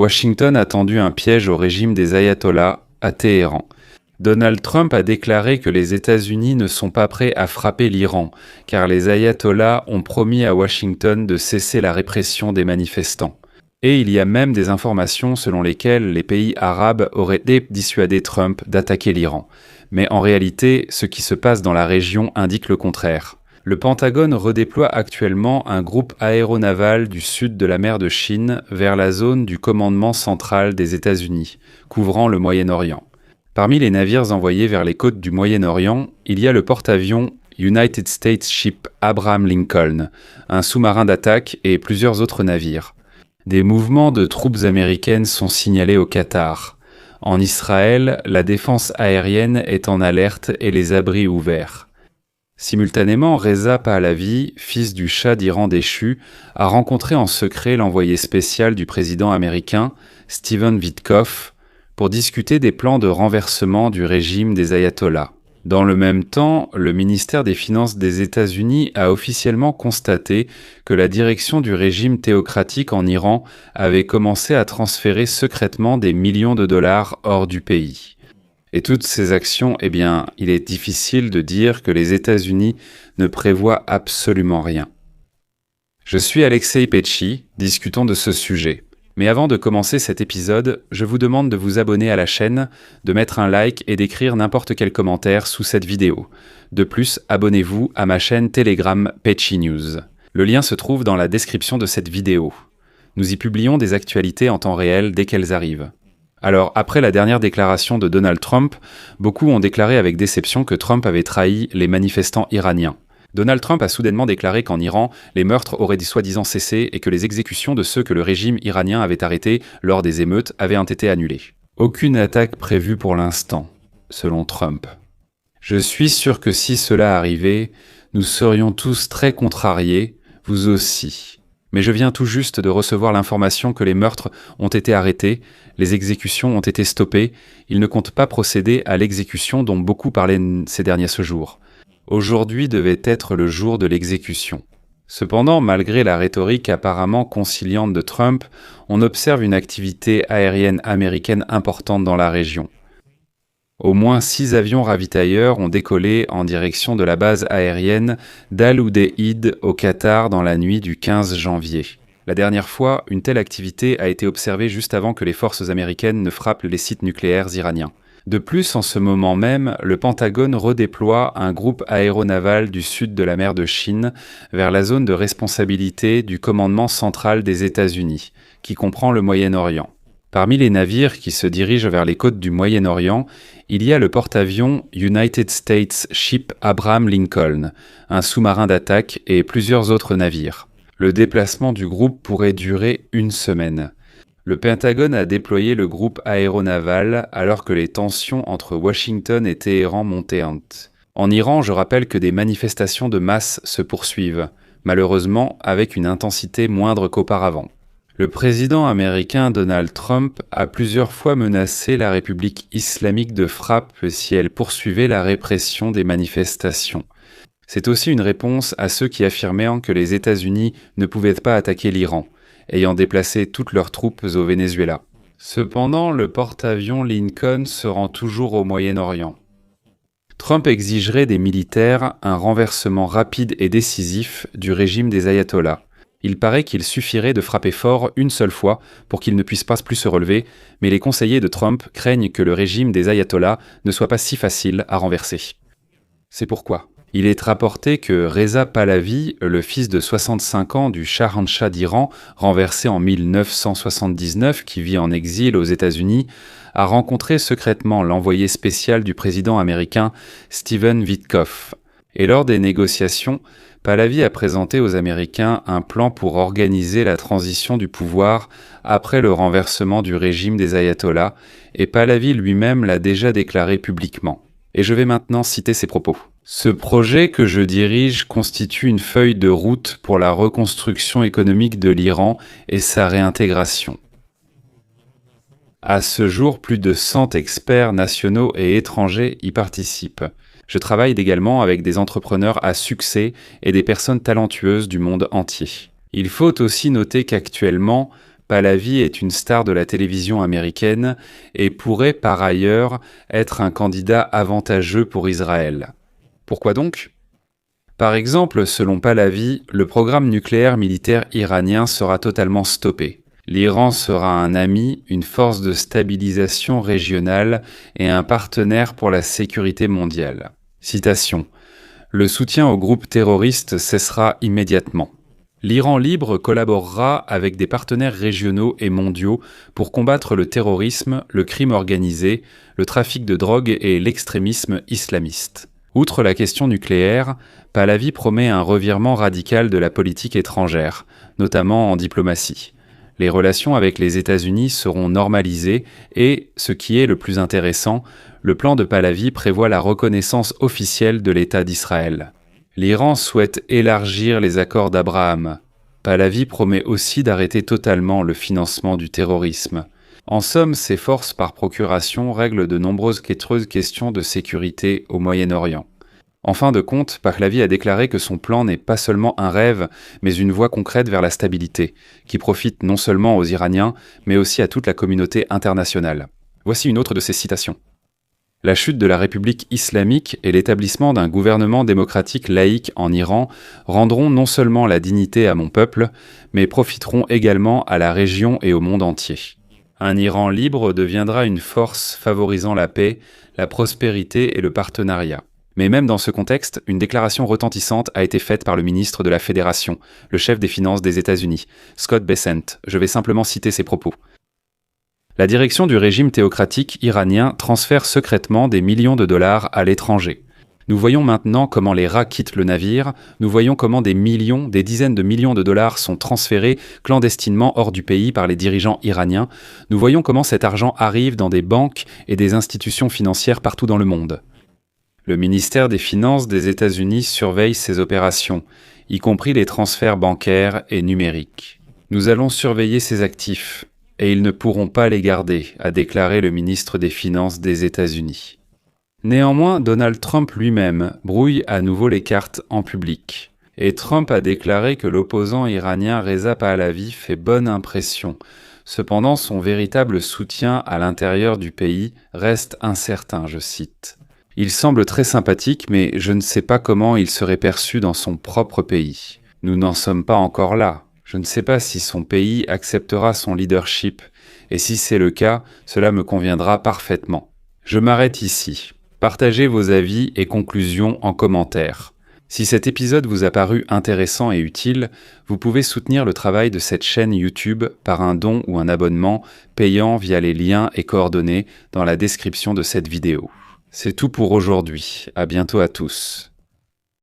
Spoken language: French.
Washington a tendu un piège au régime des ayatollahs à Téhéran. Donald Trump a déclaré que les États-Unis ne sont pas prêts à frapper l'Iran, car les ayatollahs ont promis à Washington de cesser la répression des manifestants. Et il y a même des informations selon lesquelles les pays arabes auraient dissuadé Trump d'attaquer l'Iran. Mais en réalité, ce qui se passe dans la région indique le contraire. Le Pentagone redéploie actuellement un groupe aéronaval du sud de la mer de Chine vers la zone du commandement central des États-Unis, couvrant le Moyen-Orient. Parmi les navires envoyés vers les côtes du Moyen-Orient, il y a le porte-avions United States Ship Abraham Lincoln, un sous-marin d'attaque et plusieurs autres navires. Des mouvements de troupes américaines sont signalés au Qatar. En Israël, la défense aérienne est en alerte et les abris ouverts. Simultanément, Reza Pahlavi, fils du Shah d'Iran déchu, a rencontré en secret l'envoyé spécial du président américain, Stephen Witkoff, pour discuter des plans de renversement du régime des ayatollahs. Dans le même temps, le ministère des Finances des États-Unis a officiellement constaté que la direction du régime théocratique en Iran avait commencé à transférer secrètement des millions de dollars hors du pays. Et toutes ces actions, il est difficile de dire que les États-Unis ne prévoient absolument rien. Je suis Alexei Petchi, discutons de ce sujet. Mais avant de commencer cet épisode, je vous demande de vous abonner à la chaîne, de mettre un like et d'écrire n'importe quel commentaire sous cette vidéo. De plus, abonnez-vous à ma chaîne Telegram Petchi News. Le lien se trouve dans la description de cette vidéo. Nous y publions des actualités en temps réel dès qu'elles arrivent. Alors, après la dernière déclaration de Donald Trump, beaucoup ont déclaré avec déception que Trump avait trahi les manifestants iraniens. Donald Trump a soudainement déclaré qu'en Iran, les meurtres auraient soi-disant cessé et que les exécutions de ceux que le régime iranien avait arrêtés lors des émeutes avaient été annulées. Aucune attaque prévue pour l'instant, selon Trump. Je suis sûr que si cela arrivait, nous serions tous très contrariés, vous aussi. Mais je viens tout juste de recevoir l'information que les meurtres ont été arrêtés, les exécutions ont été stoppées, il ne compte pas procéder à l'exécution dont beaucoup parlaient ces derniers jours. Aujourd'hui devait être le jour de l'exécution. Cependant, malgré la rhétorique apparemment conciliante de Trump, on observe une activité aérienne américaine importante dans la région. Au moins 6 avions ravitailleurs ont décollé en direction de la base aérienne d'Al-Udeid au Qatar dans la nuit du 15 janvier. La dernière fois, une telle activité a été observée juste avant que les forces américaines ne frappent les sites nucléaires iraniens. De plus, en ce moment même, le Pentagone redéploie un groupe aéronaval du sud de la mer de Chine vers la zone de responsabilité du commandement central des États-Unis, qui comprend le Moyen-Orient. Parmi les navires qui se dirigent vers les côtes du Moyen-Orient, il y a le porte-avions United States Ship Abraham Lincoln, un sous-marin d'attaque et plusieurs autres navires. Le déplacement du groupe pourrait durer une semaine. Le Pentagone a déployé le groupe aéronaval alors que les tensions entre Washington et Téhéran montaient. En Iran, je rappelle que des manifestations de masse se poursuivent, malheureusement avec une intensité moindre qu'auparavant. Le président américain Donald Trump a plusieurs fois menacé la République islamique de frappe si elle poursuivait la répression des manifestations. C'est aussi une réponse à ceux qui affirmaient que les États-Unis ne pouvaient pas attaquer l'Iran, ayant déplacé toutes leurs troupes au Venezuela. Cependant, le porte-avions Lincoln se rend toujours au Moyen-Orient. Trump exigerait des militaires un renversement rapide et décisif du régime des ayatollahs. Il paraît qu'il suffirait de frapper fort une seule fois pour qu'il ne puisse pas plus se relever, mais les conseillers de Trump craignent que le régime des ayatollahs ne soit pas si facile à renverser. C'est pourquoi il est rapporté que Reza Pahlavi, le fils de 65 ans du Shahanshah d'Iran, renversé en 1979, qui vit en exil aux États-Unis, a rencontré secrètement l'envoyé spécial du président américain Stephen Witkoff. Et lors des négociations, Pahlavi a présenté aux Américains un plan pour organiser la transition du pouvoir après le renversement du régime des ayatollahs, et Pahlavi lui-même l'a déjà déclaré publiquement. Et je vais maintenant citer ses propos. Ce projet que je dirige constitue une feuille de route pour la reconstruction économique de l'Iran et sa réintégration. À ce jour, plus de 100 experts nationaux et étrangers y participent. Je travaille également avec des entrepreneurs à succès et des personnes talentueuses du monde entier. Il faut aussi noter qu'actuellement, Pahlavi est une star de la télévision américaine et pourrait par ailleurs être un candidat avantageux pour Israël. Pourquoi donc ? Par exemple, selon Pahlavi, le programme nucléaire militaire iranien sera totalement stoppé. L'Iran sera un ami, une force de stabilisation régionale et un partenaire pour la sécurité mondiale. Citation. Le soutien au groupe terroriste cessera immédiatement. L'Iran libre collaborera avec des partenaires régionaux et mondiaux pour combattre le terrorisme, le crime organisé, le trafic de drogue et l'extrémisme islamiste. Outre la question nucléaire, Pahlavi promet un revirement radical de la politique étrangère, notamment en diplomatie. Les relations avec les États-Unis seront normalisées et, ce qui est le plus intéressant, le plan de Pahlavi prévoit la reconnaissance officielle de l'État d'Israël. L'Iran souhaite élargir les accords d'Abraham. Pahlavi promet aussi d'arrêter totalement le financement du terrorisme. En somme, ces forces par procuration règlent de nombreuses questions de sécurité au Moyen-Orient. En fin de compte, Pahlavi a déclaré que son plan n'est pas seulement un rêve, mais une voie concrète vers la stabilité, qui profite non seulement aux Iraniens, mais aussi à toute la communauté internationale. Voici une autre de ses citations. La chute de la République islamique et l'établissement d'un gouvernement démocratique laïque en Iran rendront non seulement la dignité à mon peuple, mais profiteront également à la région et au monde entier. Un Iran libre deviendra une force favorisant la paix, la prospérité et le partenariat. Mais même dans ce contexte, une déclaration retentissante a été faite par le ministre de la Fédération, le chef des finances des États-Unis, Scott Bessent. Je vais simplement citer ses propos. La direction du régime théocratique iranien transfère secrètement des millions de dollars à l'étranger. Nous voyons maintenant comment les rats quittent le navire, nous voyons comment des dizaines de millions de dollars sont transférés clandestinement hors du pays par les dirigeants iraniens, nous voyons comment cet argent arrive dans des banques et des institutions financières partout dans le monde. Le ministère des Finances des États-Unis surveille ces opérations, y compris les transferts bancaires et numériques. Nous allons surveiller ces actifs, et ils ne pourront pas les garder, a déclaré le ministre des Finances des États-Unis. Néanmoins, Donald Trump lui-même brouille à nouveau les cartes en public. Et Trump a déclaré que l'opposant iranien Reza Pahlavi fait bonne impression. Cependant, son véritable soutien à l'intérieur du pays reste incertain, je cite. Il semble très sympathique, mais je ne sais pas comment il serait perçu dans son propre pays. Nous n'en sommes pas encore là. Je ne sais pas si son pays acceptera son leadership, et si c'est le cas, cela me conviendra parfaitement. Je m'arrête ici. Partagez vos avis et conclusions en commentaire. Si cet épisode vous a paru intéressant et utile, vous pouvez soutenir le travail de cette chaîne YouTube par un don ou un abonnement payant via les liens et coordonnées dans la description de cette vidéo. C'est tout pour aujourd'hui. À bientôt à tous.